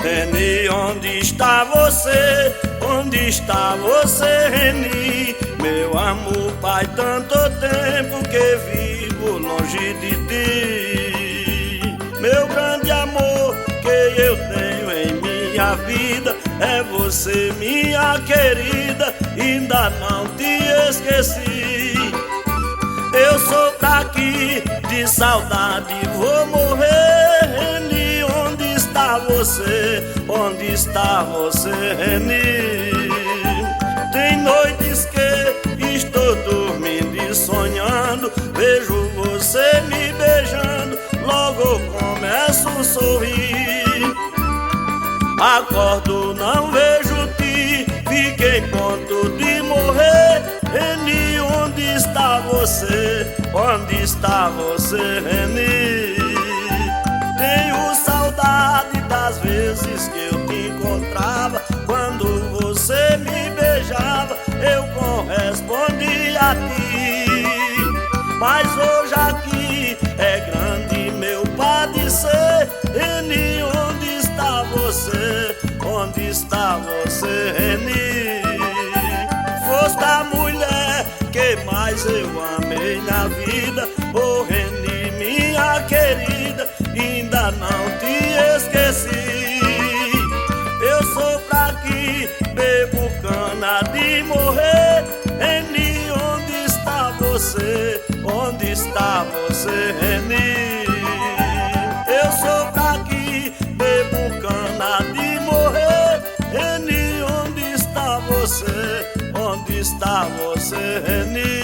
Reni, onde está você? Onde está você, Reni? Meu amor, faz tanto tempo que vivo longe de ti. Meu grande amor que eu tenho em minha vida é você, minha querida, ainda não te esqueci. Eu sou daqui, de saudade vou morrer. Reni, onde está você? Onde está você, Reni? Tem noites que estou dormindo e sonhando, vejo você me beijando, logo começo a sorrir. Acordo, não vejo ti, fiquei ponto de morrer. Reni, onde está você? Onde está você, Reni? Tenho saudade das vezes que eu te encontrava, quando você me beijava, eu correspondia a ti. Mas hoje aqui é grande meu padecer. Reni, onde está você? Onde está você, Reni? Foste a mulher que mais eu amei na vida, oh Reni, minha querida, ainda não te esqueci. Eu sou fraqui, bebo cana de morrer. Reni, onde está você? Onde está você, Reni? Eu sou fraqui, bebo cana de morrer. Reni, onde está você? Onde está você, Reni?